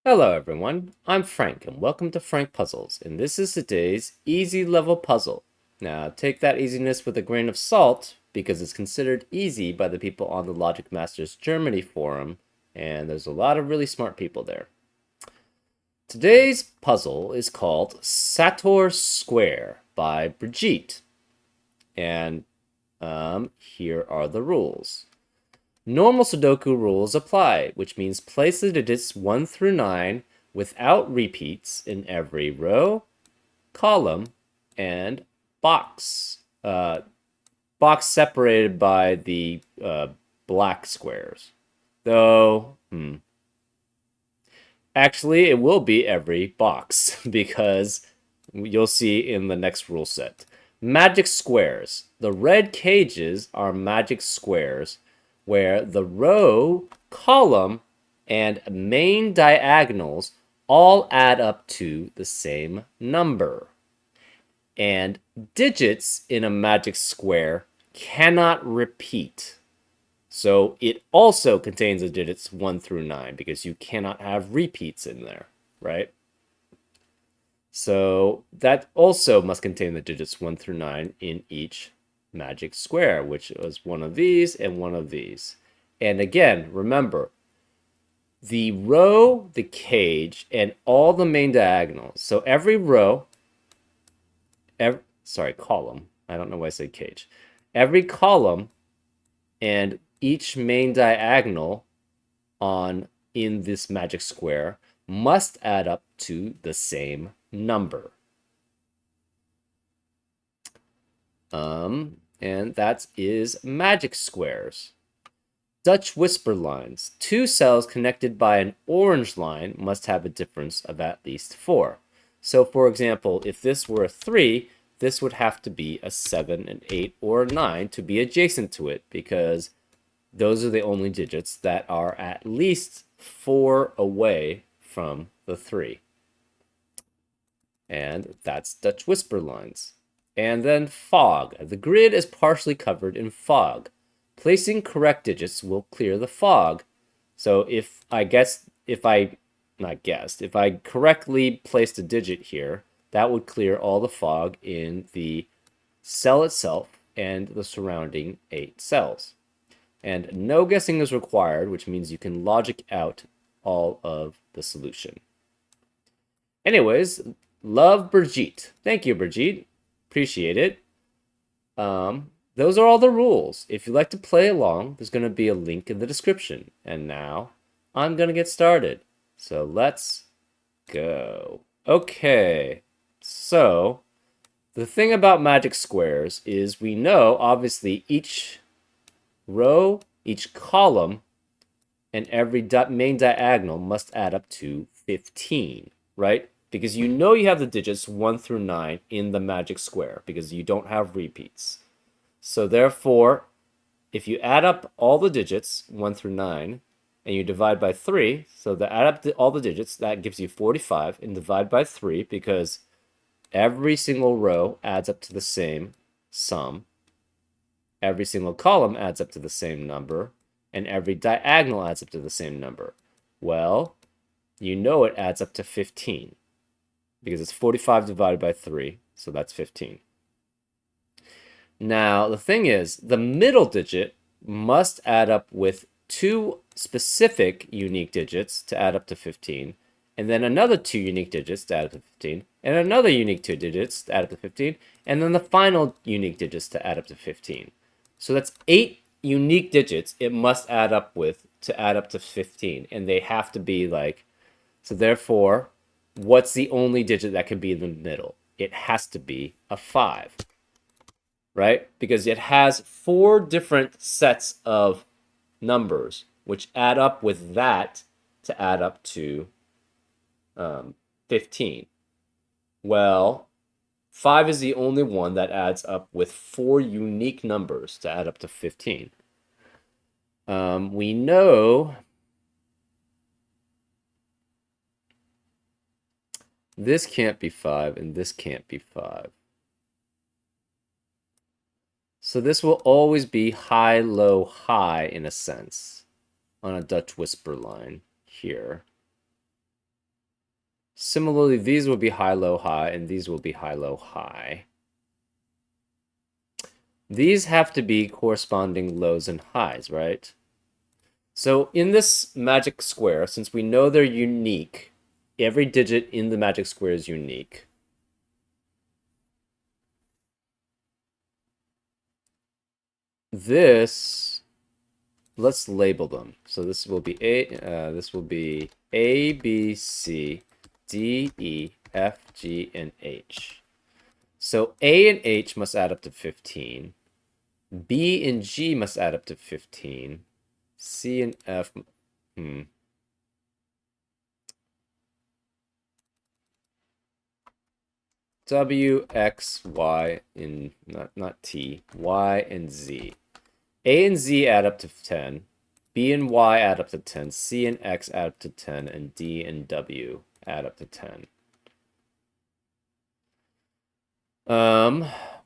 Hello everyone, I'm Frank and welcome to Frank Puzzles, and this is today's easy level puzzle. Now take that easiness with a grain of salt because it's considered easy by the people on the Logic Masters Germany forum, and there's a lot of really smart people there. Today's puzzle is called Sator Square by Brigitte, and here are the rules. Normal Sudoku rules apply, which means place the digits 1 through 9 without repeats in every row, column, and box. Box separated by the black squares. Though, actually, it will be every box because you'll see in the next rule set. Magic squares. The red cages are magic squares where the row, column, and main diagonals all add up to the same number. And digits in a magic square cannot repeat. So it also contains the digits 1 through 9 because you cannot have repeats in there, right? So that also must contain the digits 1 through 9 in each magic square, which was one of these and one of these. And again, remember, the row, the cage, and all the main diagonals. So every row, column. I don't know why I said cage. Every column and each main diagonal in this magic square must add up to the same number. And that is magic squares. Dutch whisper lines. Two cells connected by an orange line must have a difference of at least 4. So for example, if this were a 3, this would have to be a 7, an 8, or a 9 to be adjacent to it because those are the only digits that are at least 4 away from the 3. And that's Dutch whisper lines. And then fog. The grid is partially covered in fog. Placing correct digits will clear the fog. So if I correctly placed a digit here, that would clear all the fog in the cell itself and the surrounding 8 cells. And no guessing is required, which means you can logic out all of the solution. Anyways, love Brigitte. Thank you, Brigitte. Appreciate it. Those are all the rules. If you'd like to play along, there's going to be a link in the description. And now, I'm going to get started. So let's go. Okay, so the thing about magic squares is we know, obviously, each row, each column, and every main diagonal must add up to 15, right? Because you know you have the digits 1 through 9 in the magic square because you don't have repeats. So therefore, if you add up all the digits 1 through 9 and you divide by 3, so to add up all the digits, that gives you 45, and divide by 3 because every single row adds up to the same sum. Every single column adds up to the same number, and every diagonal adds up to the same number. Well, you know it adds up to 15 because it's 45 divided by 3, so that's 15. Now, the thing is, the middle digit must add up with 2 specific unique digits to add up to 15, and then another 2 unique digits to add up to 15, and another unique 2 digits to add up to 15, and then the final unique digits to add up to 15. So that's 8 unique digits it must add up with to add up to 15, and they have to be like, so therefore, what's the only digit that can be in the middle? It has to be a 5, right? Because it has 4 different sets of numbers, which add up with that to add up to 15. Well, 5 is the only one that adds up with 4 unique numbers to add up to 15. We know this can't be 5 and this can't be 5. So this will always be high, low, high in a sense on a Dutch whisper line here. Similarly, these will be high, low, high, and these will be high, low, high. These have to be corresponding lows and highs, right? So in this magic square, since we know they're unique, every digit in the magic square is unique. This, let's label them. So this will be A, B, C, D, E, F, G, and H. So A and H must add up to 15. B and G must add up to 15. C and F, W, X, Y, and not T, Y and Z. A and Z add up to 10. B and Y add up to 10. C and X add up to 10. And D and W add up to 10.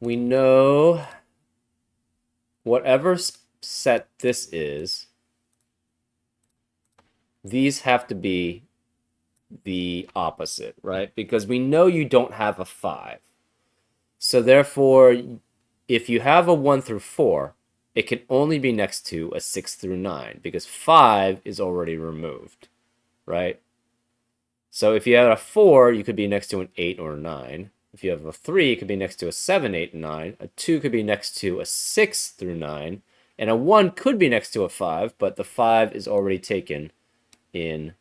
We know whatever set this is, these have to be the opposite, right? Because we know you don't have a 5. So therefore, if you have a 1 through 4, it can only be next to a 6 through 9 because 5 is already removed, right? So if you have a 4, you could be next to an 8 or a 9. If you have a 3, it could be next to a 7, 8, and 9. A 2 could be next to a 6 through 9. And a 1 could be next to a 5, but the 5 is already taken in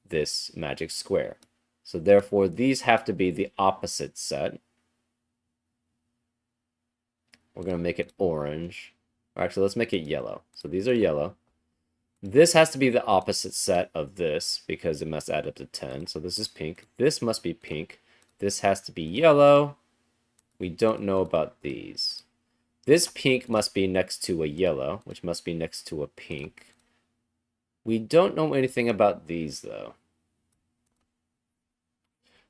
this magic square. So therefore, these have to be the opposite set. We're going to make it orange. Or actually, let's make it yellow. So these are yellow. This has to be the opposite set of this because it must add up to 10. So this is pink. This must be pink. This has to be yellow. We don't know about these. This pink must be next to a yellow, which must be next to a pink. We don't know anything about these, though.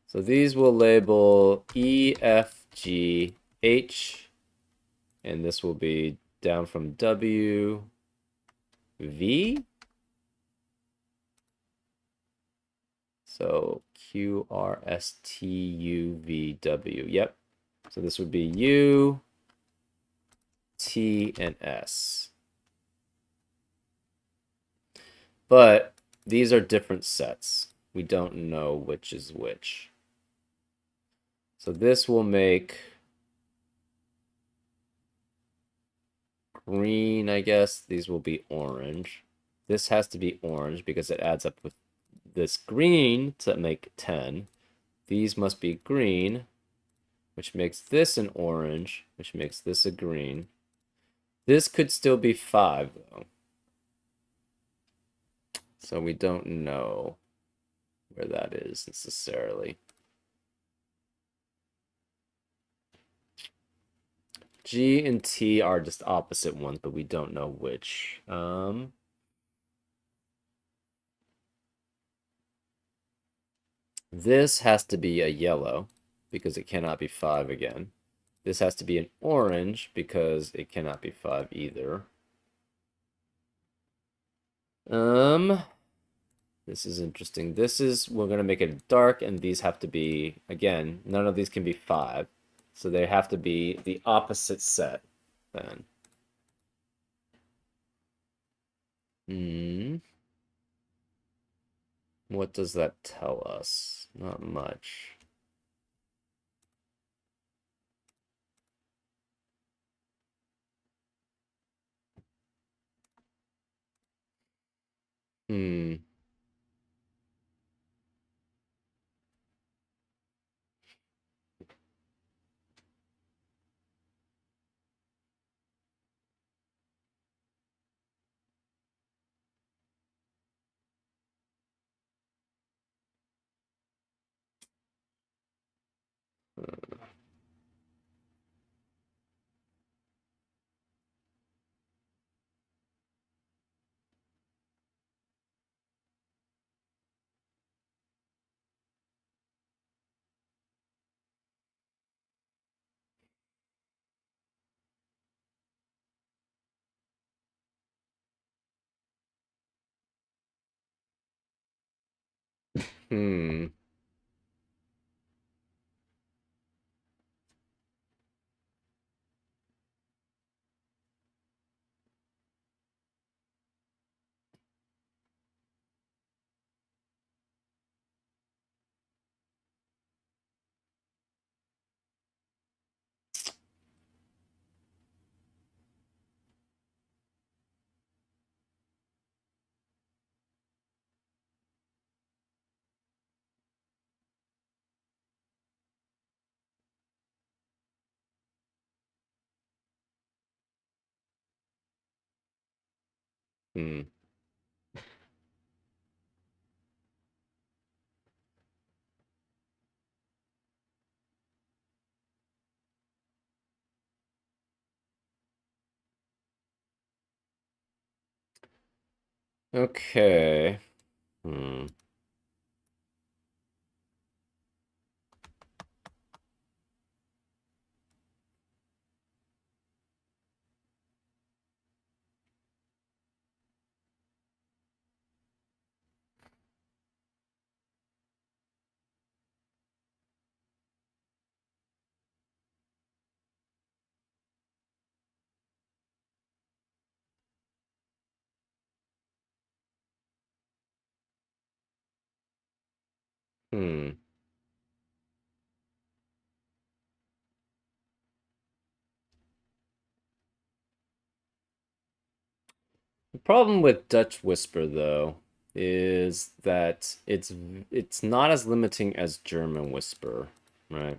So these will label E, F, G, H, and this will be down from W, V. So Q, R, S, T, U, V, W. Yep. So this would be U, T, and S. But these are different sets. We don't know which is which. So this will make green, I guess. These will be orange. This has to be orange because it adds up with this green to make 10. These must be green, which makes this an orange, which makes this a green. This could still be 5, though. So we don't know where that is necessarily. G and T are just opposite ones, but we don't know which. This has to be a yellow because it cannot be 5 again. This has to be an orange because it cannot be 5 either. This is interesting. We're going to make it dark, and these have to be, again, none of these can be 5. So they have to be the opposite set then. What does that tell us? Not much. Hmm. Hmm. Hmm. Okay. Hmm. Hmm. The problem with Dutch Whisper, though, is that it's not as limiting as German Whisper, right?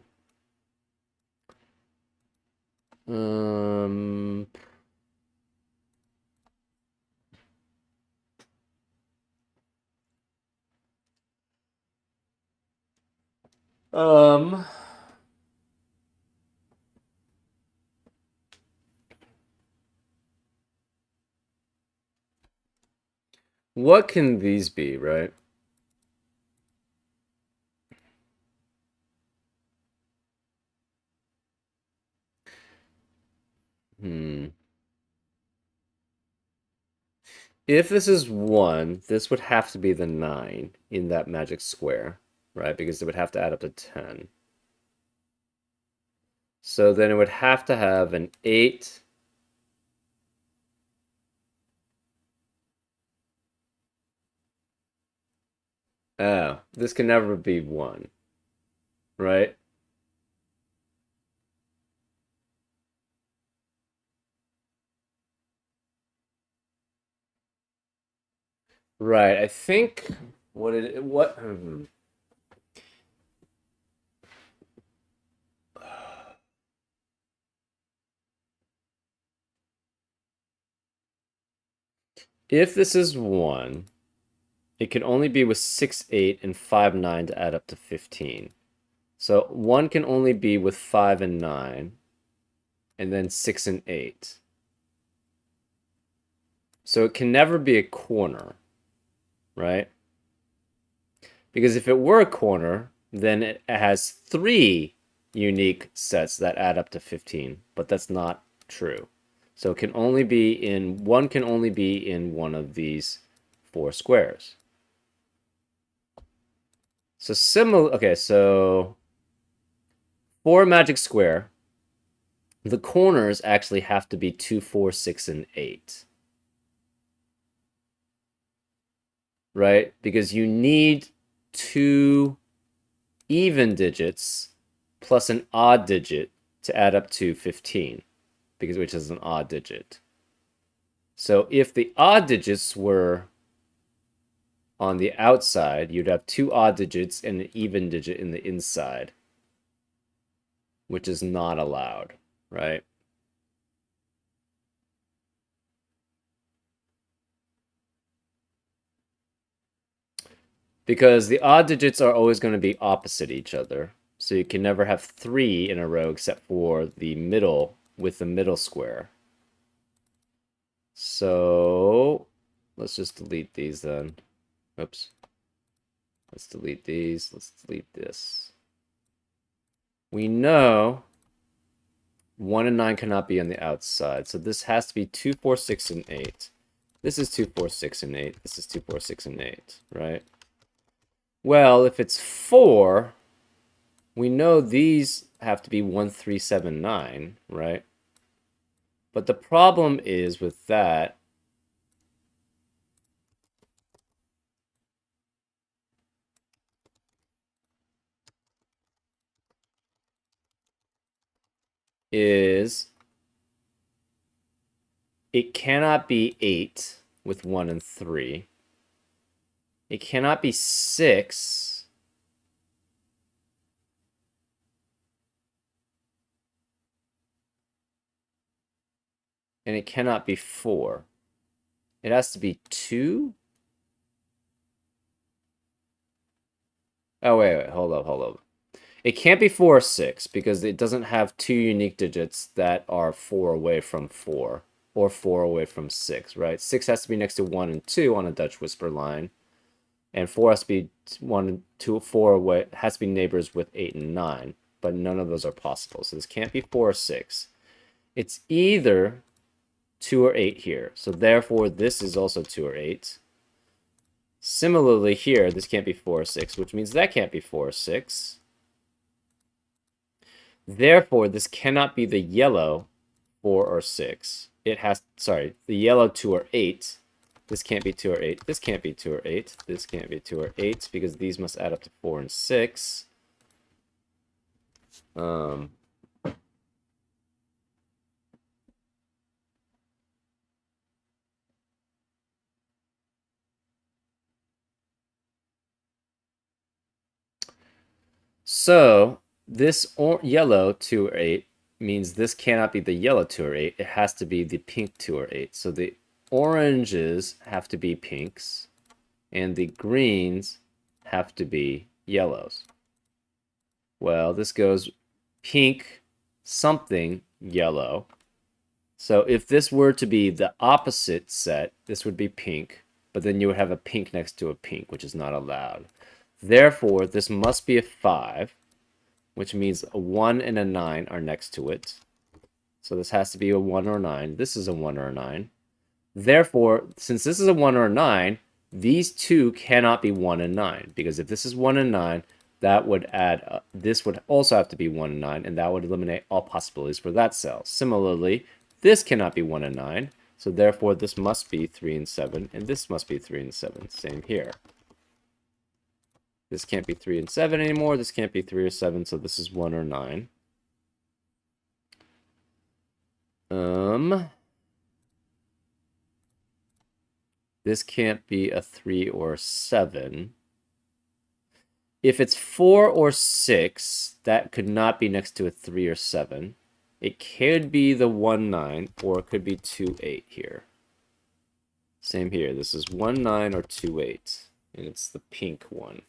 Um, um, what can these be, right? Hmm. If this is 1, this would have to be the 9 in that magic square, right? Because it would have to add up to 10. So then it would have to have an 8. Oh, this can never be 1, right? Right. I think what if this is 1, it can only be with 6, 8, and 5, 9 to add up to 15. So 1 can only be with 5 and 9, and then 6 and 8. So it can never be a corner, right? Because if it were a corner, then it has 3 unique sets that add up to 15, but that's not true. So it can only be in one can only be in one of these 4 squares. So similar, okay, so for a magic square, the corners actually have to be 2, 4, 6, and 8, right? Because you need 2 even digits plus an odd digit to add up to 15, because which is an odd digit. So if the odd digits were on the outside, you'd have 2 odd digits and an even digit in the inside, which is not allowed, right? Because the odd digits are always going to be opposite each other. So you can never have 3 in a row except for the middle with the middle square. So let's just delete these then. Oops. Let's delete these. Let's delete this. We know 1 and 9 cannot be on the outside. So this has to be 2, 4, 6, and 8. This is 2, 4, 6, and 8. This is 2, 4, 6, and 8, right? Well, if it's 4, we know these have to be 1, 3, 7, 9, right? But the problem is with that is it cannot be 8 with 1 and 3. It cannot be 6. And it cannot be 4. It has to be 2? Oh, wait, hold up. It can't be 4 or 6 because it doesn't have 2 unique digits that are 4 away from 4 or 4 away from 6, right? 6 has to be next to 1 and 2 on a Dutch whisper line, and 4 has to be 1 and 2, 4 away, has to be neighbors with 8 and 9, but none of those are possible. So this can't be 4 or 6. It's either 2 or 8 here. So therefore, this is also 2 or 8. Similarly here, this can't be 4 or 6, which means that can't be 4 or 6. Therefore, this cannot be the yellow 4 or 6. It has, sorry, the yellow 2 or 8. This can't be 2 or 8. This can't be 2 or 8. This can't be 2 or 8 because these must add up to 4 and 6. So this yellow 2 or 8 means this cannot be the yellow 2 or 8. It has to be the pink 2 or 8. So the oranges have to be pinks, and the greens have to be yellows. Well, this goes pink something yellow. So if this were to be the opposite set, this would be pink, but then you would have a pink next to a pink, which is not allowed. Therefore, this must be a 5, which means a 1 and a 9 are next to it. So this has to be a 1 or a 9. This is a 1 or a 9. Therefore, since this is a 1 or a 9, these two cannot be 1 and 9, because if this is 1 and 9, that would add, this would also have to be 1 and 9, and that would eliminate all possibilities for that cell. Similarly, this cannot be 1 and 9, so therefore this must be 3 and 7, and this must be 3 and 7. Same here. This can't be 3 and 7 anymore. This can't be 3 or 7, so this is 1 or 9. This can't be a 3 or 7. If it's 4 or 6, that could not be next to a 3 or 7. It could be the 1, 9, or it could be 2, 8 here. Same here. This is 1, 9, or 2, 8. And it's the pink one.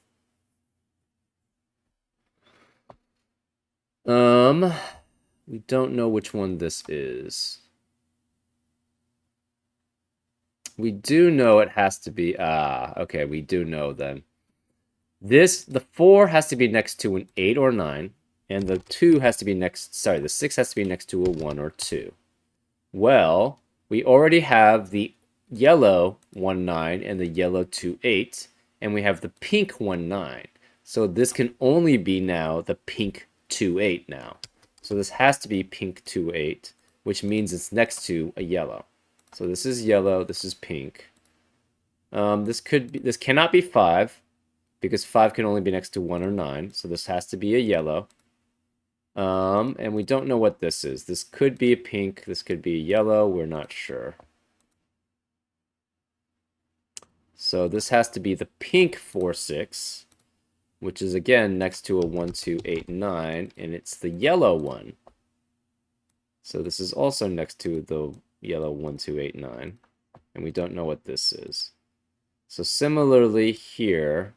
We don't know which one this is. We do know it has to be, okay, we do know then. The 4 has to be next to an 8 or 9, and the 2 has to be next, sorry, the 6 has to be next to a 1 or 2. Well, we already have the yellow 1, 9 and the yellow 2, 8, and we have the pink 1, 9. So this can only be now the pink 2, 8 now. So this has to be pink 2, 8, which means it's next to a yellow. So this is yellow, this is pink. This cannot be 5, because 5 can only be next to 1 or 9, so this has to be a yellow. And we don't know what this is. This could be a pink, this could be a yellow, we're not sure. So this has to be the pink 4, 6, which is again next to a 1, 2, 8, 9, and it's the yellow one. So this is also next to the yellow 1, 2, 8, 9, and we don't know what this is. So similarly here,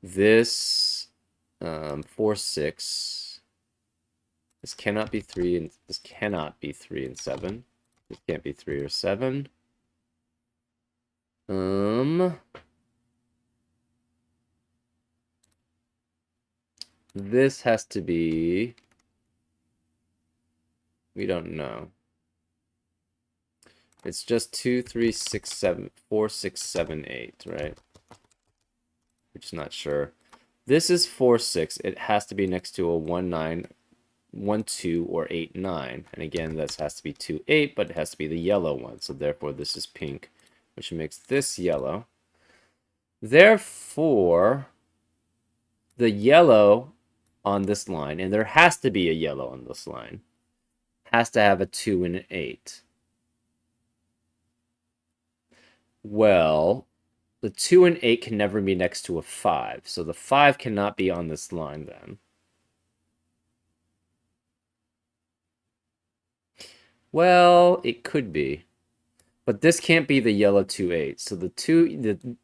this 4, 6, this cannot be 3, and this cannot be 3 and 7. This can't be 3 or 7. This has to be, we don't know. It's just 2, 3, 6, 7, 4, 6, 7, 8, right? We're just not sure. This is 4, 6. It has to be next to a 1, 9, 1, 2, or 8, 9. And again, this has to be 2, 8, but it has to be the yellow one. So therefore, this is pink, which makes this yellow. Therefore, the yellow on this line, and there has to be a yellow on this line, has to have a 2 and an 8. Well, the 2 and 8 can never be next to a 5, so the 5 cannot be on this line then. Well, it could be. But this can't be the yellow 2-8. So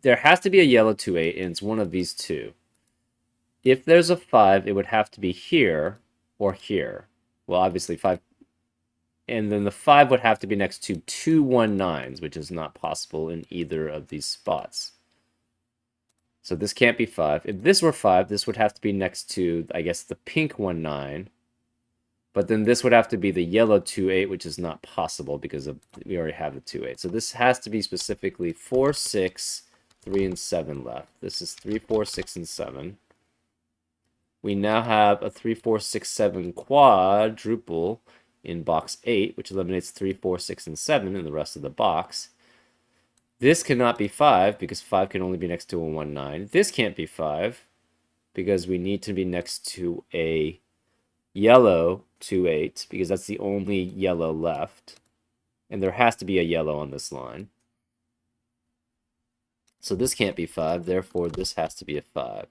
there has to be a yellow 2-8, and it's one of these two. If there's a 5, it would have to be here or here. Well, obviously 5. And then the 5 would have to be next to 2 1-9s, which is not possible in either of these spots. So this can't be 5. If this were 5, this would have to be next to, I guess, the pink 1-9. But then this would have to be the yellow 2-8, which is not possible because we already have the 2-8. So this has to be specifically 4, 6, 3, and 7 left. This is 3, 4, 6, and 7. We now have a 3, 4, 6, 7 quadruple in box 8, which eliminates 3, 4, 6, and 7 in the rest of the box. This cannot be 5 because 5 can only be next to a 1-9. This can't be 5 because we need to be next to a yellow 2-8 because that's the only yellow left. And there has to be a yellow on this line. So this can't be 5, therefore this has to be a 5.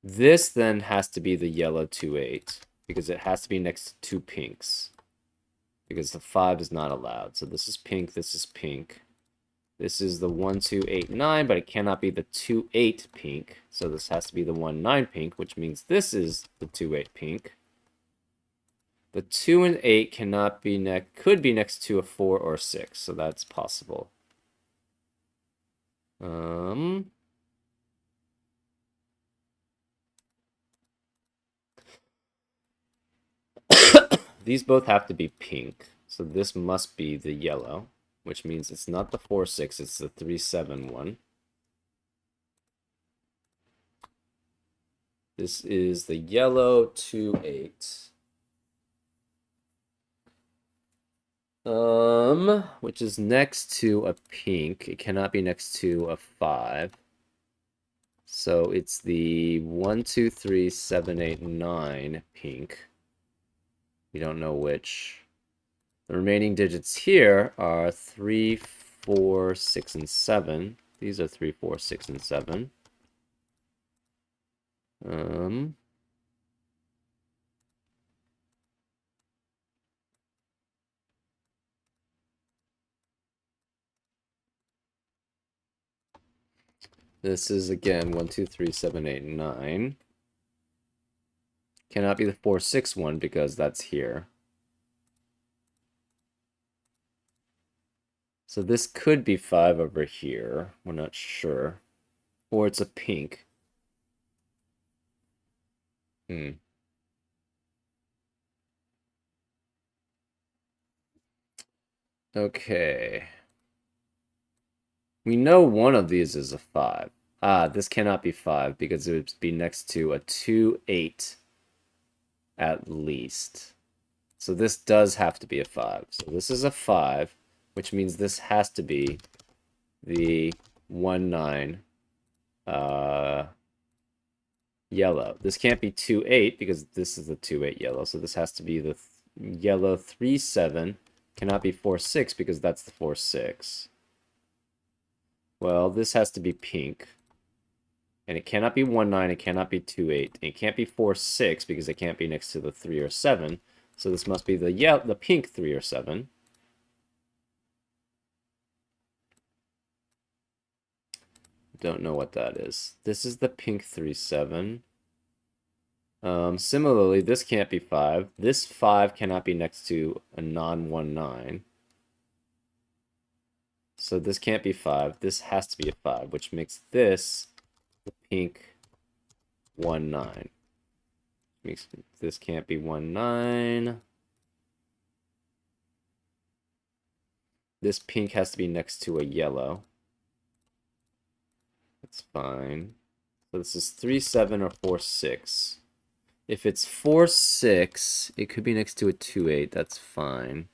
This then has to be the yellow 2-8 because it has to be next to two pinks because the 5 is not allowed. So this is pink, this is pink. This is the 1, 2, 8, 9, but it cannot be the 2, 8 pink. So this has to be the 1, 9 pink, which means this is the 2, 8 pink. The 2 and 8 cannot be could be next to a 4 or 6, so that's possible. These both have to be pink, so this must be the yellow, which means it's not the 4, 6, it's the 3, 7 one. This is the yellow 2, 8. Which is next to a pink. It cannot be next to a 5. So it's the 1, 2, 3, 7, 8, 9 pink. We don't know which. The remaining digits here are 3, 4, 6, and 7. These are 3, 4, 6, and 7. This is again 1, 2, 3, 7, 8, 9. Cannot be the 4, 6 one because that's here. So this could be 5 over here. We're not sure. Or it's a pink. Okay. We know one of these is a 5. Ah, this cannot be 5 because it would be next to a 2, 8 at least. So this does have to be a 5. So this is a 5, which means this has to be the 1, 9 yellow. This can't be 2, 8 because this is the 2, 8 yellow. So this has to be the yellow 3, 7. Cannot be 4, 6 because that's the 4, 6. Well, this has to be pink. And it cannot be 1, 9, it cannot be 2, 8. And it can't be 4, 6 because it can't be next to the 3 or 7. So this must be the pink 3 or 7. Don't know what that is. This is the pink 3, 7. Similarly, this can't be 5. This 5 cannot be next to a non-1, 9. So this can't be 5. This has to be a 5, which makes this the pink 1, 9. Makes this can't be 1, 9. This pink has to be next to a yellow. That's fine. So this is 3, 7 or 4, 6. If it's 4, 6, it could be next to a 2, 8. That's fine.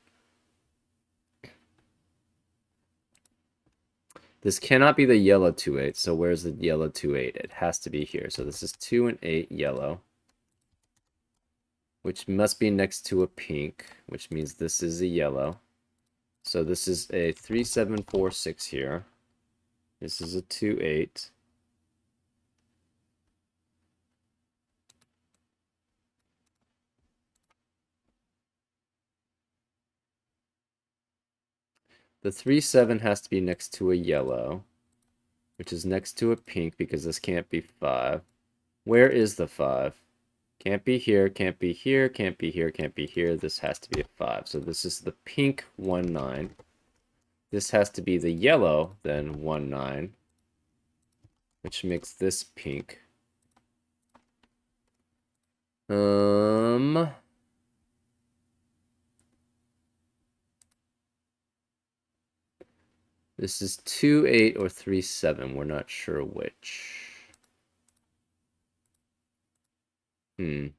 This cannot be the yellow 2, 8. So where's the yellow 2, 8? It has to be here. So this is 2 and 8 yellow, which must be next to a pink, which means this is a yellow. So this is a 3, 7, 4, 6 here. This is a 2, 8. The 3, 7 has to be next to a yellow, which is next to a pink because this can't be 5. Where is the 5? Can't be here, can't be here, can't be here, can't be here. This has to be a 5. So this is the pink 1, 9. This has to be the yellow, then 1, 9, which makes this pink. This is 2, 8 or 3, 7. We're not sure which. The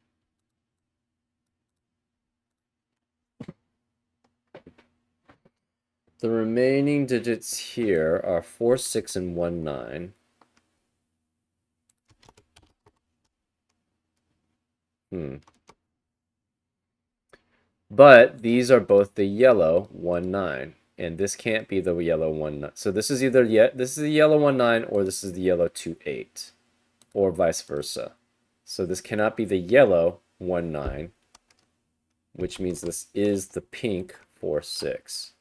remaining digits here are 4, 6, and 1, 9. But these are both the yellow 1, 9. And this can't be the yellow 1, 9. So this is either this is the yellow 1, 9 or this is the yellow 2, 8. Or vice versa. So this cannot be the yellow 1, 9. Which means this is the pink 4, 6.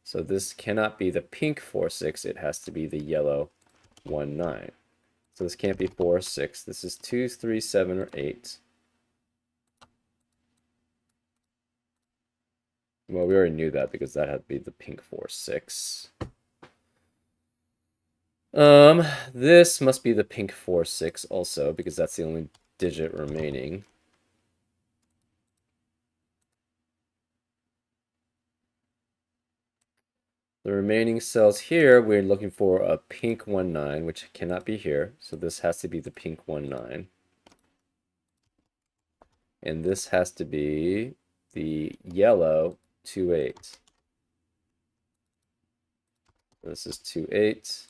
So this cannot be the pink 4, 6. It has to be the yellow 1, 9. So this can't be 4 or 6. This is 2, 3, 7, or 8. Well, we already knew that because that had to be the pink 4, 6. This must be the pink 4, 6 also because that's the only digit remaining. The remaining cells here, we're looking for a pink 1, 9, which cannot be here. So this has to be the pink 1, 9. And this has to be the yellow 2, 8. This is 2, 8.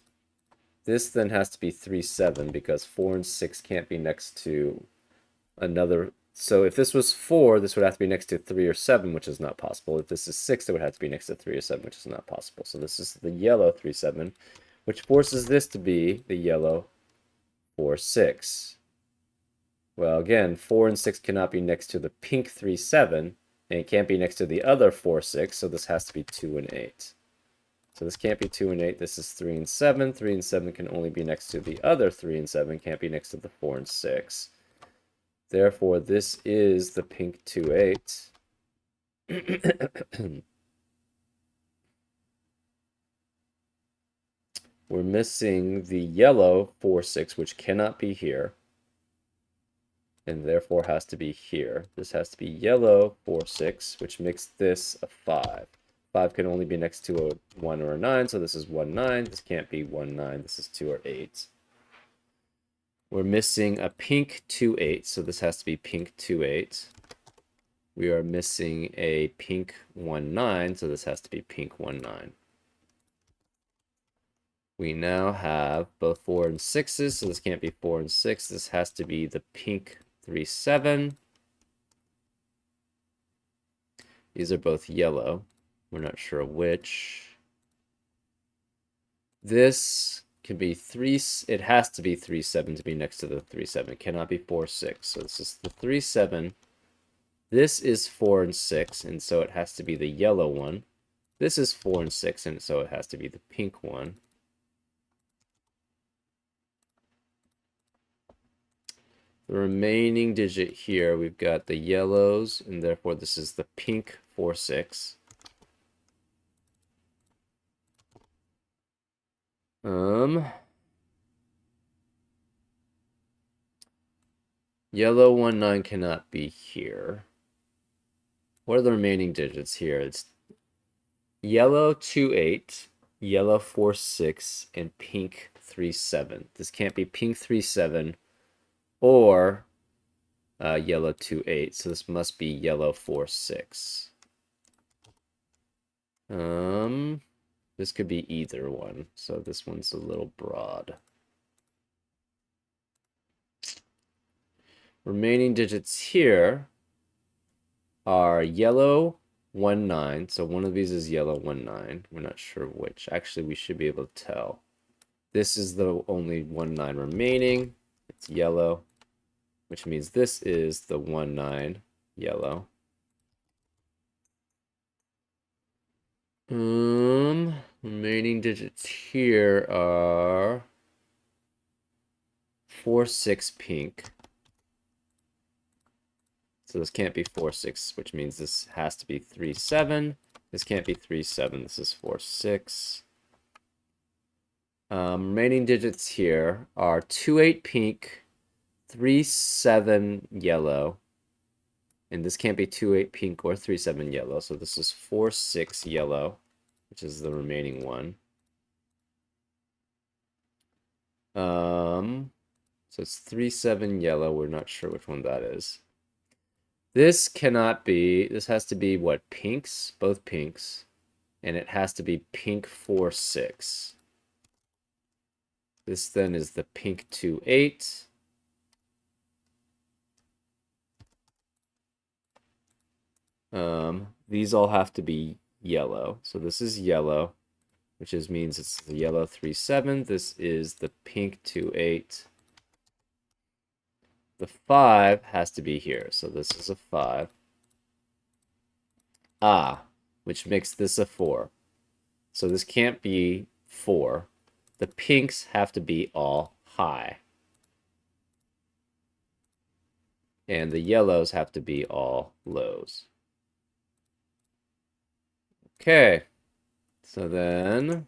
This then has to be 3, 7 because 4 and 6 can't be next to another. So if this was 4, this would have to be next to 3 or 7, which is not possible. If this is 6, it would have to be next to 3 or 7, which is not possible. So this is the yellow 3, 7, which forces this to be the yellow 4, 6. Well, again, 4 and 6 cannot be next to the pink 3, 7, and it can't be next to the other 4, 6, so this has to be 2 and 8. So this can't be 2 and 8. This is 3 and 7. 3 and 7 can only be next to the other 3 and 7. Can't be next to the 4 and 6. Therefore, this is the pink 2, 8. We're missing the yellow 4, 6, which cannot be here. And therefore has to be here. This has to be yellow 4, 6, which makes this a 5. 5 can only be next to a 1 or a 9, so this is 1, 9. This can't be 1, 9. This is 2 or 8. We're missing a pink 2, 8, so this has to be pink 2, 8. We are missing a pink 1, 9, so this has to be pink 1, 9. We now have both 4 and 6s, so this can't be 4 and 6. This has to be the pink 3, 7. These are both yellow. We're not sure which. This can be 3. It has to be 3, 7 to be next to the 3, 7. It cannot be 4, 6. So this is the 3, 7. This is 4 and 6, and so it has to be the yellow one. This is 4 and 6, and so it has to be the pink one. The remaining digit here, we've got the yellows, and therefore this is the pink 4, 6. Yellow 1, 9 cannot be here. What are the remaining digits here? It's yellow 2, 8, yellow 4, 6, and pink 3, 7. This can't be pink 3, 7 or yellow 2, 8. So this must be yellow 4, 6. This could be either one. So this one's a little broad. Remaining digits here are yellow 1, 9. So one of these is yellow 1, 9. We're not sure which. Actually, we should be able to tell. This is the only 1, 9 remaining. It's yellow, which means this is the 1, 9 yellow. remaining digits here are 4, 6 pink. So this can't be 4, 6, which means this has to be 3, 7. This can't be 3, 7. This is 4, 6. Remaining digits here are 2, 8 pink, 3, 7 yellow. And this can't be 2, 8 pink or 3, 7 yellow. So this is 4, 6 yellow, which is the remaining one. So it's 3, 7 yellow. We're not sure which one that is. This cannot be, this has to be what? Pinks? Both pinks. And it has to be pink 4, 6. This then is the pink 2, 8. These all have to be yellow. So this is yellow, which means it's the yellow 3, 7. This is the pink 2, 8. The 5 has to be here. So this is a 5. Which makes this a 4. So this can't be 4. The pinks have to be all high. And the yellows have to be all lows. Okay. So then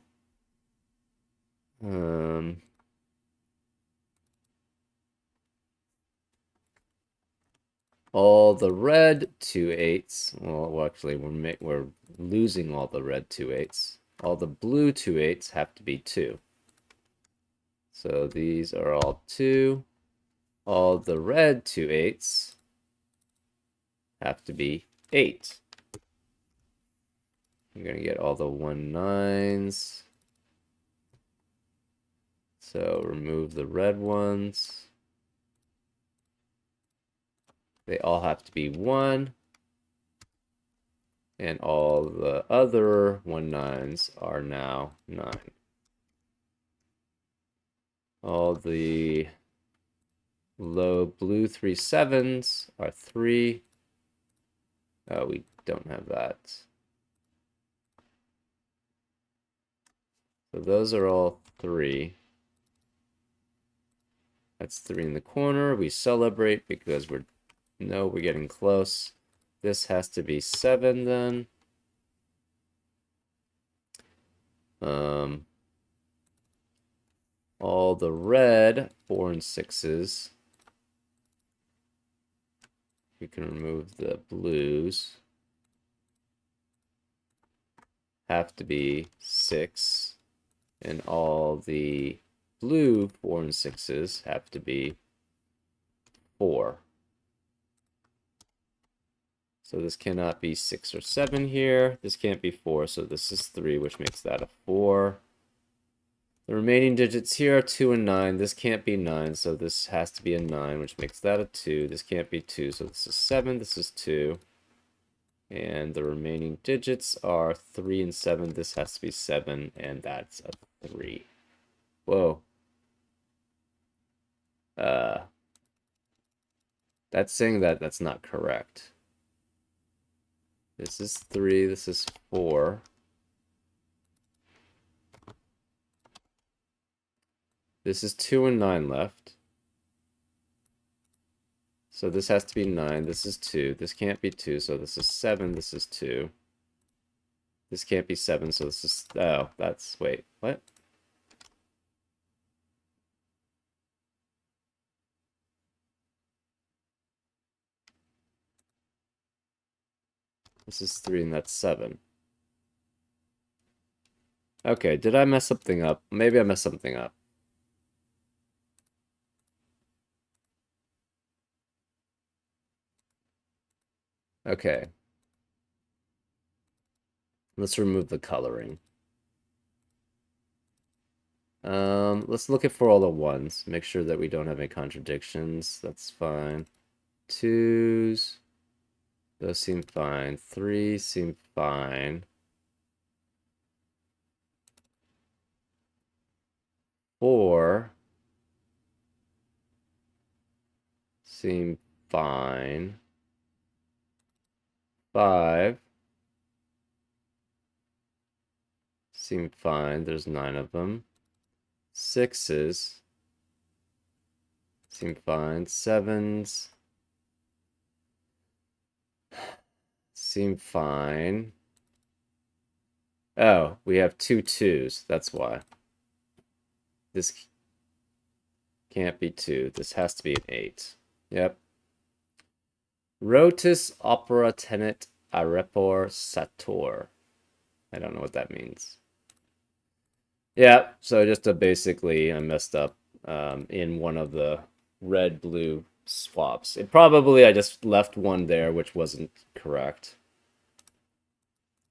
all the red 2, 8s. Well, actually, we're losing all the red 2, 8s. All the blue 2, 8s have to be 2. So these are all 2. All the red 2, 8s have to be 8. I'm going to get all the 1, 9s. So remove the red ones. They all have to be 1. And all the other 1, 9s are now 9. All the low blue 3, 7s are 3. Oh, we don't have that. So those are all 3. That's 3 in the corner. We celebrate because we're getting close. This has to be 7 then. All the red 4 and 6s. We can remove the blues. Have to be 6. And all the blue 4 and 6s have to be 4. So this cannot be 6 or 7 here. This can't be 4, so this is 3, which makes that a 4. The remaining digits here are 2 and 9. This can't be 9, so this has to be a 9, which makes that a 2. This can't be 2, so this is 7. This is 2. And the remaining digits are 3 and 7. This has to be 7, and that's a 3. Whoa. That's saying that that's not correct. This is 3. This is 4. This is 2 and 9 left. So this has to be 9. This is 2. This can't be 2, so this is 7. This is 2. This can't be 7, so this is... Oh, that's... Wait, what? This is 3, and that's 7. Okay, did I mess something up? Maybe I messed something up. Okay. Let's remove the coloring. Let's look at for all the 1s. Make sure that we don't have any contradictions. That's fine. 2s. Those seem fine. 3s seem fine. 4 seem fine. 5 seem fine. There's 9 of them. 6s seem fine. 7s seem fine. Oh, we have 2 2s. That's why. This can't be 2. This has to be an 8. Yep. Rotus opera tenet arepor sator. I don't know what that means. Yeah, so just basically I messed up in one of the red-blue swaps. I just left one there which wasn't correct.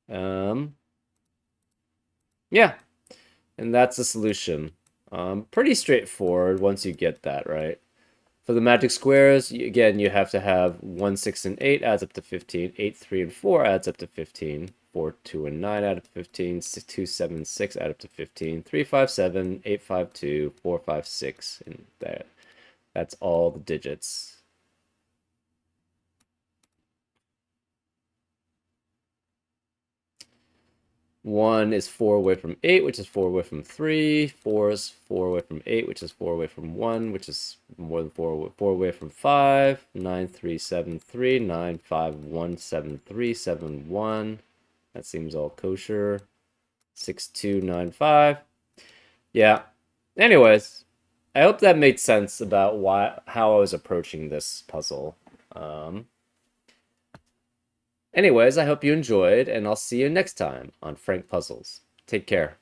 Yeah, and that's the solution. Pretty straightforward once you get that, right? For the magic squares, again, you have to have 1, 6, and 8 adds up to 15. 8, 3, and 4 adds up to 15. 4, 2, and 9 add up to 15. 6, 2, 7, 6 add up to 15. 3, 5, 7, 8, 5, 2, 4, 5, 6. And that's all the digits. 1 is 4 away from 8, which is 4 away from 3. 4 is 4 away from 8, which is 4 away from 1, which is more than 4 away from 5. 9, 3, 7, 3. 9, 5, 1, 7, 3, 7, 1. That seems all kosher. 6, 2, 9, 5. Yeah. Anyways, I hope that made sense about how I was approaching this puzzle. Anyways, I hope you enjoyed, and I'll see you next time on Frank Puzzles. Take care.